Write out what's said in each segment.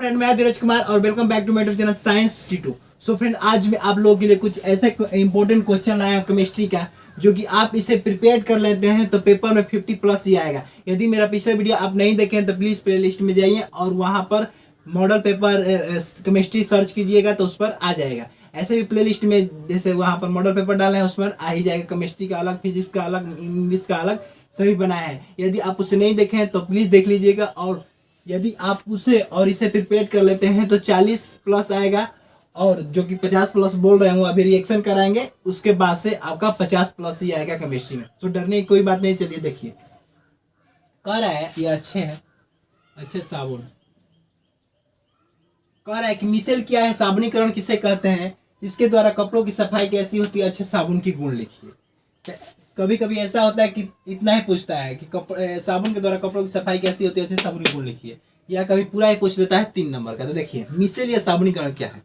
Friend, मैं धीरज कुमार और welcome back to my YouTube channel science टी2। सो फ्रेंड, आज मैं आप लोगों के लिए कुछ ऐसे इंपॉर्टेंट क्वेश्चन लाया हूँ केमिस्ट्री का, जो कि आप इसे प्रिपेयर कर लेते हैं तो पेपर में 50+ ही आएगा। यदि मेरा पिछला वीडियो आप नहीं देखें तो प्लीज़ प्लेलिस्ट में जाइए और वहाँ पर मॉडल पेपर केमिस्ट्री सर्च कीजिएगा तो उस पर आ जाएगा। ऐसे भी प्लेलिस्ट में जैसे वहाँ पर मॉडल पेपर डाले हैं उस पर आ ही जाएगा। केमिस्ट्री का अलग, फिजिक्स का अलग, इंग्लिश का अलग सभी बनाया है। यदि आप उसे नहीं देखें तो प्लीज़ देख लीजिएगा। और यदि आप उसे और इसे प्रिपेयर कर लेते हैं तो 40+ आएगा, और जो कि 50+ बोल रहे हूँ अभी रिएक्शन कराएंगे उसके बाद से आपका 50+ ही आएगा केमिस्ट्री में। तो डरने की कोई बात नहीं। चलिए देखिए, कह रहा है ये अच्छे साबुन। कह रहा है कि मिसेल क्या है, साबुनीकरण किसे कहते हैं, इसके द्वारा कपड़ों की सफाई कैसी होती है, अच्छे साबुन की गुण लिखिए। कभी कभी ऐसा होता है कि इतना ही पूछता है कि साबुन के द्वारा कपड़ों की सफाई कैसी होती है, अच्छे साबुन की गुण लिखिए, या कभी पूरा ही पूछ लेता है 3 नंबर का। तो देखिए, मिसेल या साबुनीकरण क्या है।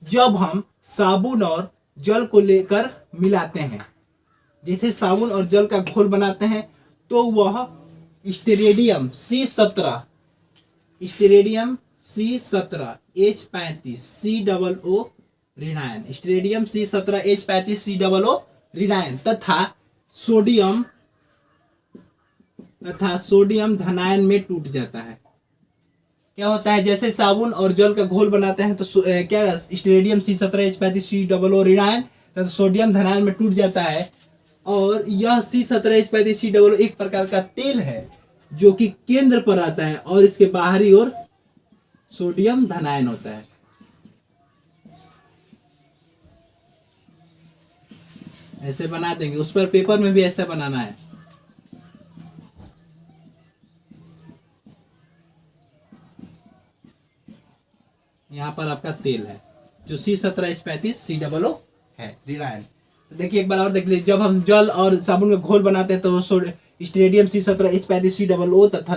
जब हम साबुन और जल को लेकर मिलाते हैं, जैसे साबुन और जल का घोल बनाते हैं, तो वह स्टेरेडियम C17 H35 COO ऋणायन, स्टेरेडियम C17 H35 COO ऋणायन तथा सोडियम धनायन में टूट जाता है। क्या होता है, जैसे साबुन और जल का घोल बनाते हैं तो क्या स्टेरेडियम C17 H35 COO ऋणायन तथा सोडियम धनायन में टूट जाता है। और यह C17 H35 COO एक प्रकार का तेल है जो कि केंद्र पर आता है और इसके बाहरी ओर सोडियम धनायन होता है। ऐसे बना देंगे, उस पर पेपर में भी ऐसा बनाना है। यहाँ पर आपका तेल है जो C17 H35 COO है ऋणायन। तो देखिए एक बार और देख लीजिए, जब हम जल और साबुन का घोल बनाते हैं तो स्टेरेडियम C17 H35 COO तथा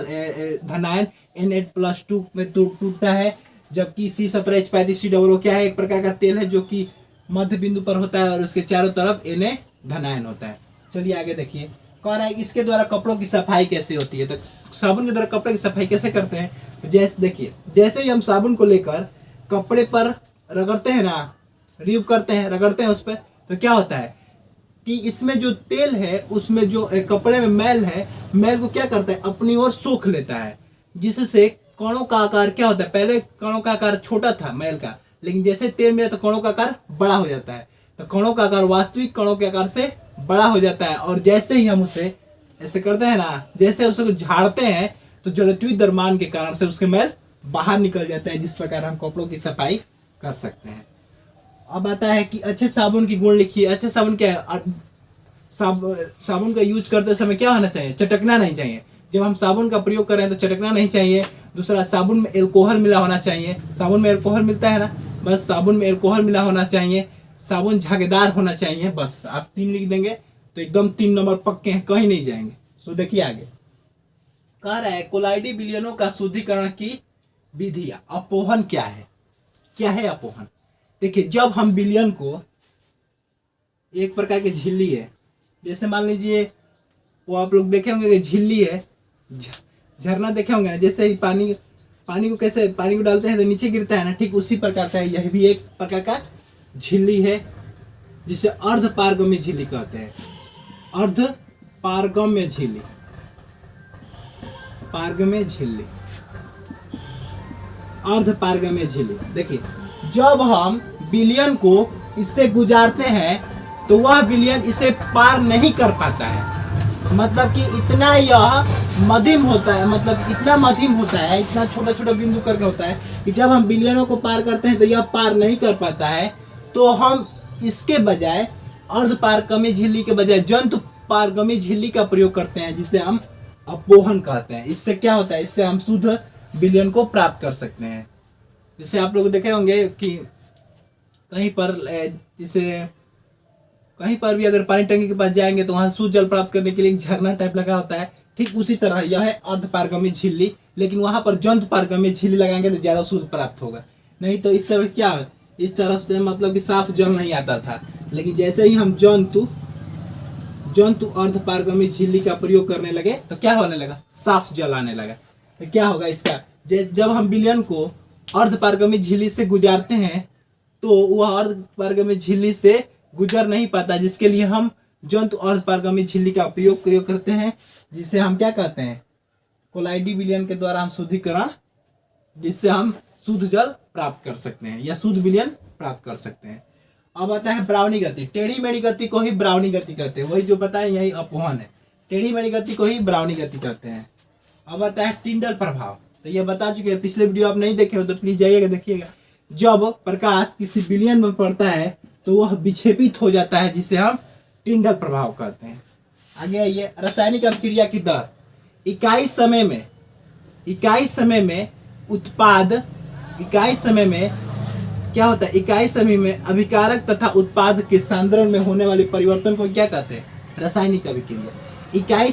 धनायन Na+2 में टूटता है। जबकि C17 H35 COO क्या है, एक प्रकार का तेल है जो कि मध्य बिंदु पर होता है और उसके चारों तरफ Na धनायन होता है। चलिए आगे देखिए, कह रहा है इसके द्वारा कपड़ों की सफाई कैसे होती है। तो साबुन के द्वारा कपड़े की सफाई कैसे करते हैं, तो जैसे देखिए, जैसे ही हम साबुन को लेकर कपड़े पर रगड़ते हैं ना, रिव करते हैं, रगड़ते हैं उस पर, तो क्या होता है कि इसमें जो तेल है उसमें जो कपड़े में मैल है, मैल को क्या करता है, अपनी ओर सोख लेता है, जिससे कणों का आकार क्या होता है, पहले कणों का आकार छोटा था मैल का, लेकिन जैसे तेल मिला तो कणों का आकार बड़ा हो जाता है। तो कणों का आकार वास्तविक कणों के आकार से बड़ा हो जाता है। और जैसे ही हम उसे ऐसे करते हैं ना, जैसे उसको झाड़ते हैं तो जड़त्वीय द्रव्यमान के कारण से उसके मैल बाहर निकल जाता है, जिस प्रकार हम कपड़ों की सफाई कर सकते हैं। अब आता है कि अच्छे साबुन की गुण लिखिए। अच्छे साबुन क्या है, साबुन का यूज करते समय क्या होना चाहिए, चटकना नहीं चाहिए। जब हम साबुन का प्रयोग कर रहे हैं तो चटकना नहीं चाहिए। दूसरा, साबुन में एल्कोहल मिला होना चाहिए। साबुन में एल्कोहल मिलता है ना, बस साबुन में एल्कोहल मिला होना चाहिए। साबुन झागेदार होना चाहिए। बस आप 3 लिख देंगे तो एकदम 3 नंबर पक्के हैं, कहीं नहीं जाएंगे। सो देखिए आगे, कह रहा है कोलाइडी विलयनों का शुद्धिकरण की विधि। अपोहन क्या है, क्या है अपोहन। देखिए, जब हम विलयन को, एक प्रकार की झिल्ली है, जैसे मान लीजिए वो आप लोग देखे होंगे कि झिल्ली है, झरना देखे होंगे ना, जैसे ही पानी को कैसे पानी को डालते हैं तो नीचे गिरता है ना, ठीक उसी प्रकार का है। यह भी एक प्रकार का झिल्ली है जिसे अर्धपारगम्य झिल्ली कहते हैं। अर्धपारगम्य झिल्ली, पारगम्य झिल्ली, अर्धपारगम्य झिल्ली। देखिए, जब हम विलयन को इससे गुजारते हैं तो वह विलयन इसे पार नहीं कर पाता है। मतलब कि इतना यह मध्यम होता है, मतलब इतना मध्यम होता है, इतना छोटा छोटा बिंदु करके होता है कि जब हम विलयनों को पार करते हैं तो यह पार नहीं कर पाता है। तो हम इसके बजाय, अर्धपारगम्य झिल्ली के बजाय जंतु पारगम्य झिल्ली का प्रयोग करते हैं, जिसे हम अपोहन कहते हैं। इससे क्या होता है, इससे हम शुद्ध विलयन को प्राप्त कर सकते हैं। जैसे आप लोग देखे होंगे कि कहीं पर, जैसे कहीं पर भी अगर पानी टंकी के पास जाएंगे तो वहां शुद्ध जल प्राप्त करने के लिए एक झरना टाइप लगा होता है। ठीक उसी तरह यह है अर्धपारगम्य झिल्ली, लेकिन वहां पर जंतु पारगम्य झिल्ली लगाएंगे तो ज्यादा शुद्ध प्राप्त होगा। नहीं तो इस तरफ क्या, इस तरफ से मतलब कि साफ जल नहीं आता था, लेकिन जैसे ही हम जंतु अर्धपारगम्य झिल्ली का प्रयोग करने लगे तो क्या होने लगा, साफ जल आने लगा। तो क्या होगा इसका, जब हम विलयन को अर्धपारगमी झिल्ली से गुजारते हैं तो वह अर्धपारगमी झिल्ली से गुजर नहीं पाता, जिसके लिए हम जंतु अर्धपारगमी झिल्ली का प्रयोग करते हैं, जिसे हम क्या कहते हैं, कोलाइडी विलयन के द्वारा हम शुद्धिकरण, जिससे हम शुद्ध जल प्राप्त कर सकते हैं या शुद्ध विलयन प्राप्त कर सकते हैं। अब आता है ब्राउनी गति। टेढ़ी मेढ़ी गति को ही ब्राउनी गति कहते हैं, वही जो बताए यही अपवहन है। टेढ़ी मेढ़ी गति को ही ब्राउनी गति कहते हैं। अब आता है टिंडल प्रभाव। तो ये बता चुके हैं, पिछले वीडियो आप नहीं देखे हो तो प्लीज जाइएगा देखिएगा। जब प्रकाश किसी विलयन में पड़ता है तो वह विक्षेपित हो जाता है, जिसे हम टिंडल प्रभाव कहते हैं। आगे आइए, रासायनिक अभिक्रिया की दर। इकाई समय में उत्पाद, इकाई समय में क्या होता है, इकाई समय में अभिकारक तथा उत्पाद के सांद्रण में होने वाले परिवर्तन को क्या कहते हैं, रासायनिक अभिक्रिया। इकाई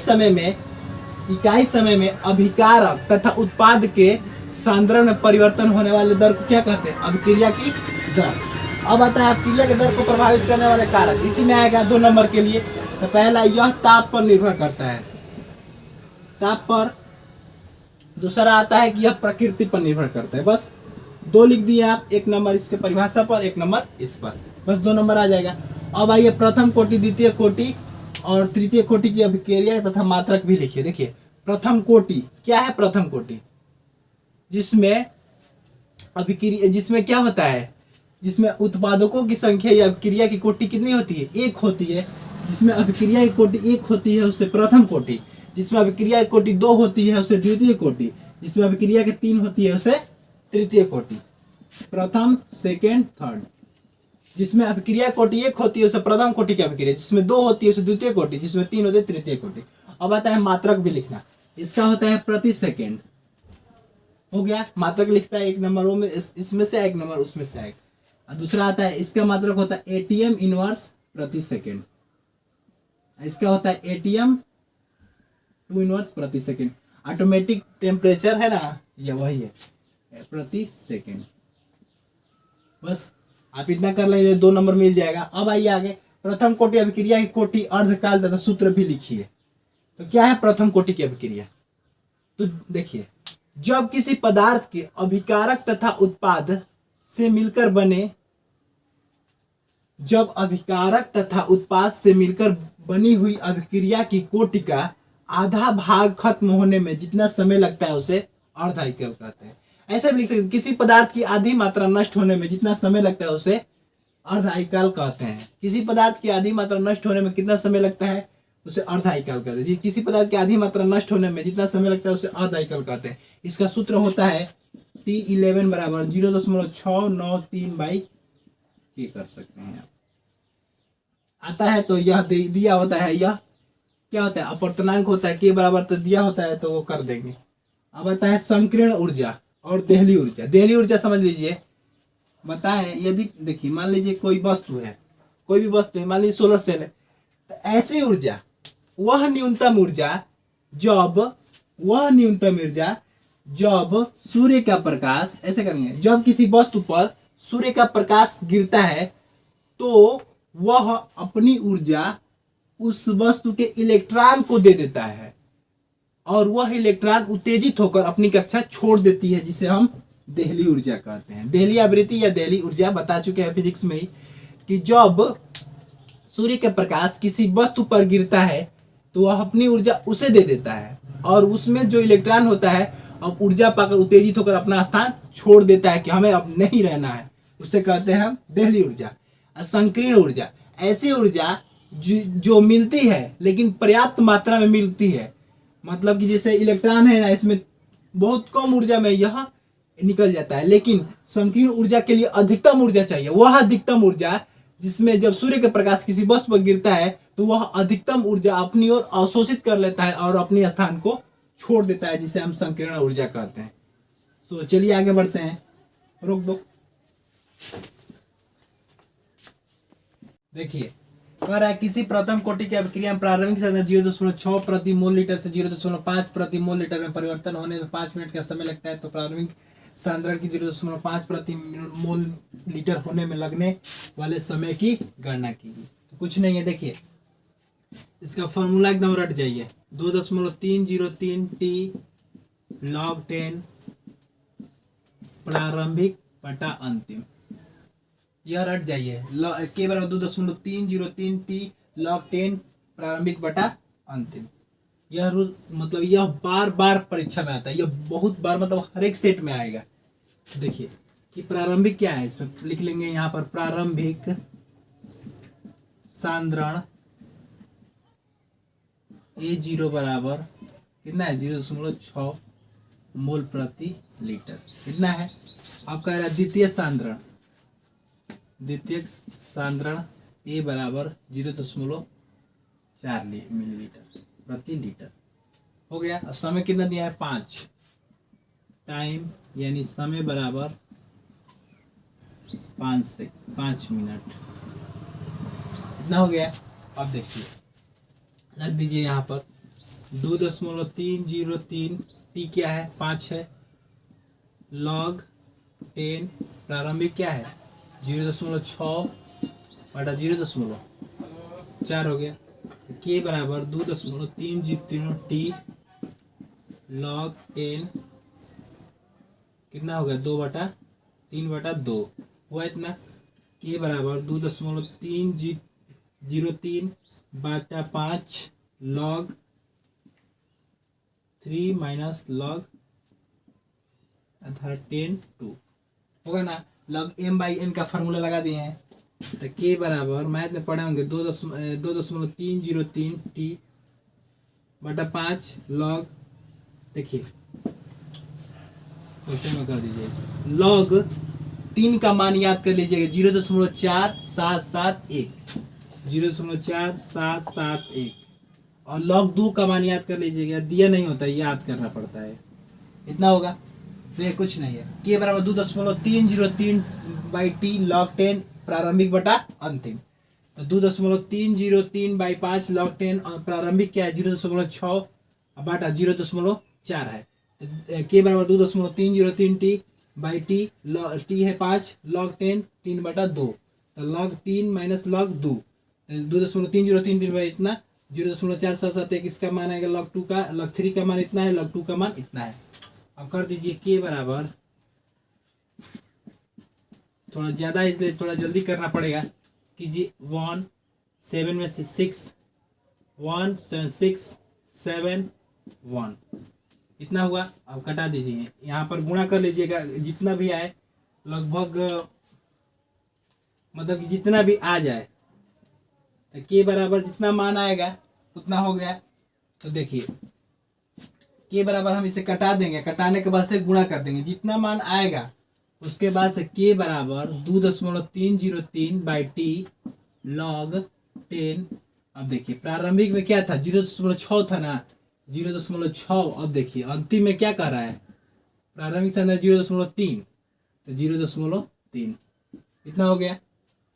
समय में अभिकारक तथा उत्पाद के सांद्रण में परिवर्तन होने वाले दर को क्या कहते हैं, अभिक्रिया की दर। अब आता है अभिक्रिया की दर को प्रभावित करने वाले कारक। इसी में आएगा 2 नंबर के लिए। तो पहला, यह ताप पर निर्भर करता है, ताप पर। दूसरा आता है कि यह प्रकृति पर निर्भर करता है। बस 2 लिख दिए आप, 1 नंबर इसके परिभाषा पर, 1 नंबर इस पर, बस 2 नंबर आ जाएगा। अब आइए प्रथम कोटि, द्वितीय कोटि और तृतीय कोटि की अभिक्रिया तथा मात्रक भी लिखिए। देखिए प्रथम कोटि क्या है, प्रथम कोटि जिसमें अभिक्रिया, जिसमें क्या होता है, जिसमें उत्पादकों की संख्या या अभिक्रिया की कोटि कितनी होती है, 1 होती है। जिसमें अभिक्रिया की कोटि 1 होती है उसे प्रथम कोटि, जिसमें अभिक्रिया की कोटि 2 होती है उसे द्वितीय कोटि, जिसमें अभिक्रिया की 3 होती है उसे तृतीय कोटि। प्रथम, सेकेंड, थर्ड। जिसमें अभिक्रिया कोटि 1 होती है उसे प्रथम कोटि की अभिक्रिया, जिसमें 2 होती है उसे द्वितीय कोटि, जिसमें 3 होती है तृतीय कोटि। अब आता है मात्रक भी लिखना। इसका होता है प्रति सेकेंड, हो गया। मात्रक लिखता है 1 नंबर में, इसमें से 1 नंबर उसमें से आएगा। दूसरा आता है, इसका मात्रक होता है एटीएम इनवर्स प्रति सेकेंड। इसका होता है एटीएम 2 इनवर्स प्रति सेकेंड। ऑटोमेटिक टेम्परेचर है ना, ये वही है, प्रति सेकेंड। बस आप इतना कर लेंगे 2 नंबर मिल जाएगा। अब आइए आगे, प्रथम कोटि अभिक्रिया की कोटि, अर्धकाल तथा सूत्र भी लिखिए। तो क्या है प्रथम कोटि की अभिक्रिया, तो देखिए, जब किसी पदार्थ के अभिकारक तथा उत्पाद से मिलकर बनी हुई अभिक्रिया की कोटि का आधा भाग खत्म होने में जितना समय लगता है उसे अर्धआइकल कहते हैं। ऐसे भी लिख सकते हैं, किसी पदार्थ की आधी मात्रा नष्ट होने में जितना समय लगता है उसे अर्धआइकल कहते हैं। किसी पदार्थ की आधी मात्रा नष्ट होने में कितना समय लगता है उसे अर्धआइकल कहते हैं। किसी पदार्थ की आधी मात्रा नष्ट होने में जितना समय लगता है उसे अर्धआइकल कहते हैं। इसका सूत्र होता है T11 बराबर 0.693 ये कर सकते हैं आप। आता है तो यह दिया होता है, यह क्या होता है, अपवर्तनांक होता है, के बराबर तो दिया होता है तो वो कर देंगे। अब आता है संकीर्ण ऊर्जा और देहली ऊर्जा। देहली ऊर्जा समझ लीजिए, बताएं, यदि देखिए मान लीजिए कोई वस्तु है, कोई भी वस्तु है, मान लीजिए सोलर सेल है, तो ऐसी ऊर्जा, वह न्यूनतम ऊर्जा जब सूर्य का प्रकाश, ऐसे करेंगे, जब किसी वस्तु पर सूर्य का प्रकाश गिरता है तो वह अपनी ऊर्जा उस वस्तु के इलेक्ट्रॉन को दे देता है और वह इलेक्ट्रॉन उत्तेजित होकर अपनी कक्षा छोड़ देती है, जिसे हम देहली ऊर्जा कहते हैं। देहली आवृत्ति या देहली ऊर्जा बता चुके हैं फिजिक्स में ही कि जब सूर्य का प्रकाश किसी वस्तु पर गिरता है तो वह अपनी ऊर्जा उसे दे देता है और उसमें जो इलेक्ट्रॉन होता है अब ऊर्जा पाकर उत्तेजित होकर अपना स्थान छोड़ देता है कि हमें अब नहीं रहना है, उसे कहते हैं हम देहली ऊर्जा। संकीर्ण ऊर्जा, ऐसी ऊर्जा जो मिलती है लेकिन पर्याप्त मात्रा में मिलती है, मतलब कि जैसे इलेक्ट्रॉन है ना, इसमें बहुत कम ऊर्जा में यह निकल जाता है, लेकिन संकीर्ण ऊर्जा के लिए अधिकतम ऊर्जा चाहिए। वह अधिकतम ऊर्जा जिसमें जब सूर्य के प्रकाश किसी वस्तु पर गिरता है तो वह अधिकतम ऊर्जा अपनी ओर अवशोषित कर लेता है और अपने स्थान को छोड़ देता है, जिसे हम संकीर्ण ऊर्जा कहते हैं। तो चलिए आगे बढ़ते हैं, रोक दो। देखिए कह रहा है किसी प्रथम कोटि की अभिक्रिया में प्रारंभिक सांद्रता 0.6 प्रति मोल लीटर से 0.5 प्रति मोल लीटर में परिवर्तन होने में 5 मिनट का समय लगता है, तो प्रारंभिक सांद्रण की 0.5 प्रति मोल लीटर होने में लगने वाले समय की गणना कीजिए। तो कुछ नहीं है, देखिए इसका फॉर्मूला एकदम रट जाइए, 2.303 T log 10 प्रारंभिक बटा अंतिम, यह रट जाइए। के बराबर 2.303 टी log 10 प्रारंभिक बटा अंतिम। यह रूल मतलब यह बार बार परीक्षा में आता है, यह बहुत बार मतलब हर एक सेट में आएगा। देखिए कि प्रारंभिक क्या है, इसमें लिख लेंगे यहाँ पर प्रारंभिक सांद्रण A0 बराबर कितना है 0.6 मोल प्रति लीटर, कितना है। अब कह रहा है द्वितीय सांद्रण A बराबर 0.4 मिलीलीटर प्रति लीटर हो गया। और समय कितना दिया है 5, टाइम यानी समय बराबर 5 मिनट, इतना हो गया। अब देखिए रख दीजिए यहाँ पर 2.303 टी क्या है 5 है, log 10 प्रारंभिक क्या है 0.6 बटा 0.4 हो गया। के बराबर 2.303 टी log 10 कितना हो गया 3/2 हुआ इतना। के बराबर 2.303 बटा 5 log 3 माइनस log 10 2 होगा ना। log m/n का फार्मूला लगा दिए हैं, तो के बराबर मैथ में पढ़े होंगे 2.303 टी बटा 5 log, देखिए क्वेश्चन में कर दीजिए log 3 का मान याद कर लीजिएगा 0.4771 और log 2 का मान याद कर लीजिएगा, दिया नहीं होता याद करना पड़ता है, इतना होगा। तो ये कुछ नहीं है। के बराबर 2.303 बाई टी log 10 प्रारंभिक बटा अंतिम, तो 2.303 बाई 5 log 10 और प्रारंभिक क्या है 0.6 बटा 0.4 है। तो के बराबर 2.303 टी बाई टी है 5 log 10 3/2, तो log 3 माइनस log 2, 2.303 बाई इतना 0.471 इसका मान आएगा log 2 का, log 3 का मान इतना है, log 2 का मान इतना है। अब कर दीजिए के बराबर, थोड़ा ज़्यादा इसलिए थोड़ा जल्दी करना पड़ेगा, कीजिए 1 7 में से 6 1 7 6 7 1 इतना हुआ। अब कटा दीजिए, यहाँ पर गुणा कर लीजिएगा जितना भी आए, लगभग मतलब कि जितना भी आ जाए, तो के बराबर जितना मान आएगा उतना हो गया। तो देखिए के बराबर हम इसे कटा देंगे, कटाने के बाद से गुणा कर देंगे जितना मान आएगा, उसके बाद से के बराबर 2.303 बाई टी log 10। अब देखिए प्रारंभिक में क्या था 0.6 था ना, 0.6। अब देखिए अंतिम में क्या कह रहा है, प्रारंभिक से अंदर 0.3, तो 0.3 इतना हो गया।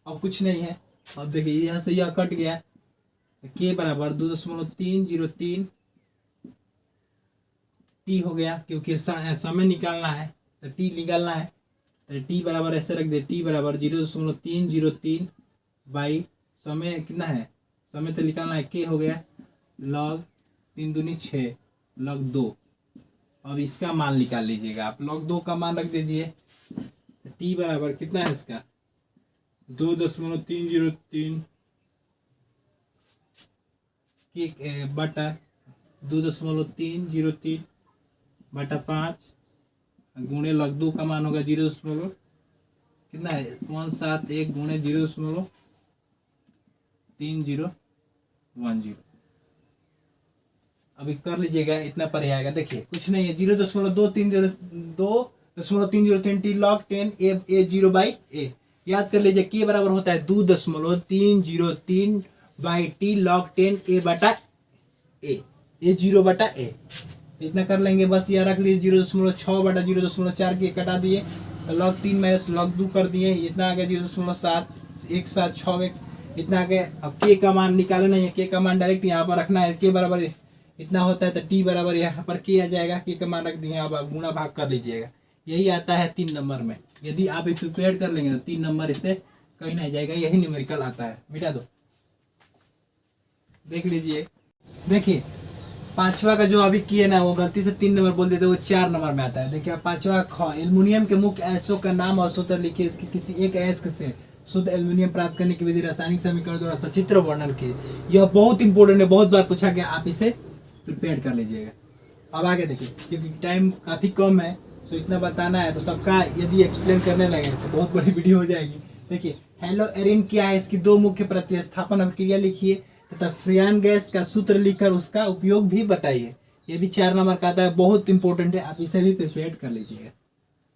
अब कुछ नहीं है। अब देखिए यहाँ से यह कट गया, के बराबर 2.303 टी हो गया, क्योंकि समय निकालना है तो टी निकालना है, तो टी बराबर ऐसे रख दे, टी बराबर 0.303 बाई समय कितना है, समय तो निकालना है, के हो गया log 3 दूनी 6 log 2। अब इसका मान निकाल लीजिएगा आप, log 2 का मान रख दीजिए, टी बराबर कितना है इसका 2.303 के बटा 2.303 बटा 5 गुणे log 2 का मान होगा 0 कितना है 171 गुणे 0.3010। अभी कर लीजिएगा, इतना पर ही आएगा। देखिए कुछ नहीं है, 0.230 टी log 10 A0 बाई ए, याद कर लीजिए के बराबर होता है 2.303 बाई टी log 10 A बटा ए, A0 बटा ए, इतना कर लेंगे बस। यह रख लीजिए 0.6 बटा 0.4 के कटा दिए, तो log 3 माइनस log 2 कर दिए, इतना आ गया 0.7 1761 इतना आ गया। अब के का मान निकालना नहीं है, के का मान डायरेक्ट यहाँ पर रखना है, के बराबर इतना होता है, तो टी बराबर यहाँ पर के आ जाएगा, के का मान रख दिए, अब गुणा भाग कर लीजिएगा, यही आता है 3 नंबर में। यदि आप प्रिपेयर कर लेंगे तो 3 नंबर इससे कहीं नहीं जाएगा, यही न्यूमेरिकल आता है। मिटा दो, देख लीजिए। देखिए पांचवा का जो अभी किए ना वो गलती से 3 नंबर बोल देते, वो 4 नंबर में आता है। देखिए पांचवा ख, एल्युमिनियम के मुख्य अयस्कों का नाम और सूत्र लिखिए। इसके किसी एक अयस्क से शुद्ध एल्युमिनियम प्राप्त करने की विधि रासायनिक समीकरण द्वारा सचित्र वर्णन की। यह बहुत इंपॉर्टेंट है, बहुत बार पूछा गया, आप इसे प्रिपेयर कर लीजिएगा। अब आगे देखिए, क्योंकि टाइम काफ़ी कम है, सो इतना बताना है, तो सबका यदि एक्सप्लेन करने लगे तो बहुत बड़ी वीडियो हो जाएगी। देखिए हेलो एरिन क्या है, इसकी 2 मुख्य प्रतिस्थापन अभिक्रिया लिखिए तथा फ्रियान गैस का सूत्र लिखकर उसका उपयोग भी बताइए। ये भी 4 नंबर का आता है, बहुत इंपॉर्टेंट है, आप इसे भी प्रिपेयर कर लीजिएगा।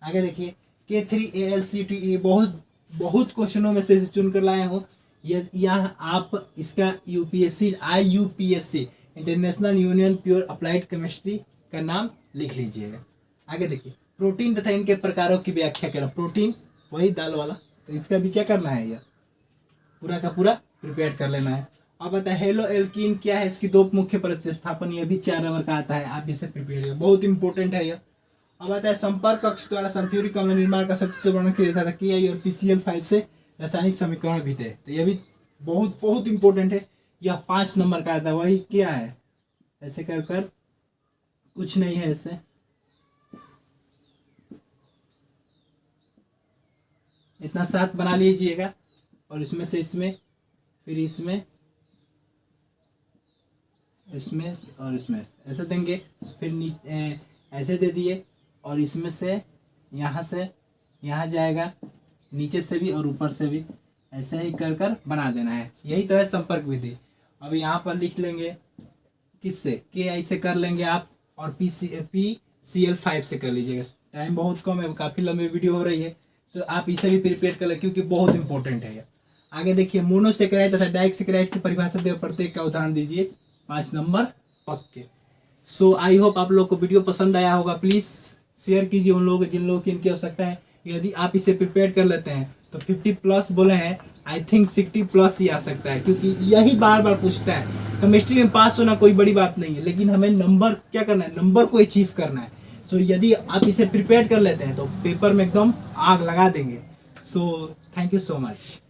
आगे देखिए K3AlCtE, बहुत क्वेश्चनों में से चुनकर लाए हो। यह आप इसका UPSC IUPAC international union pure applied chemistry का नाम लिख लीजिएगा। आगे देखिए प्रोटीन तथा इनके प्रकारों की व्याख्या करना। प्रोटीन वही दाल वाला, तो इसका भी क्या करना है, यह पूरा का पूरा प्रिपेयर कर लेना है। अब बता हेलो एल्कीन क्या है, इसकी 2 मुख्य प्रतिस्थापन, यह भी 4 नंबर का आता है, आप इसे प्रिपेयर करें, बहुत इंपॉर्टेंट है यह। अब आता है संपर्क कक्ष द्वारा सल्फ्यूरिक अम्ल निर्माण का सचित्र वर्णन किया जाता था कि और PCl5 से रासायनिक समीकरण भी थे, तो यह भी बहुत बहुत इंपॉर्टेंट है। यह 5 नंबर का आता है, वही क्या है, ऐसे कर कर कुछ नहीं है, ऐसे इतना 7 बना लीजिएगा, और इसमें से इसमें, फिर इसमें और इसमें ऐसे देंगे, फिर ऐसे दे दिए, और इसमें से यहाँ यहाँ जाएगा, नीचे से भी और ऊपर से भी, ऐसे ही कर कर बना देना है। यही तो है संपर्क विधि। अब यहाँ पर लिख लेंगे किससे, KI से कर लेंगे आप, और PCl5 से कर लीजिएगा। टाइम बहुत कम है, काफ़ी लंबी वीडियो हो रही है, तो आप इसे भी प्रिपेयर कर लें, क्योंकि बहुत इंपॉर्टेंट है। आगे देखिए मोनोसेकेराइड तथा डाइसेकेराइड की परिभाषा देव, प्रत्येक का उदाहरण दीजिए, 5 नंबर पक्के। सो आई होप आप लोग को वीडियो पसंद आया होगा। प्लीज़ शेयर कीजिए उन लोगों जिन लोगों की इनकी आवश्यकता है। यदि आप इसे प्रिपेयर कर लेते हैं तो 50+ बोले हैं, आई थिंक 60+ ही आ सकता है, क्योंकि यही बार बार पूछता है। केमिस्ट्री में पास होना कोई बड़ी बात नहीं है, लेकिन हमें नंबर क्या करना है, नंबर को अचीव करना है। सो यदि आप इसे प्रिपेयर कर लेते हैं तो पेपर में एकदम आग लगा देंगे। So thank you so much.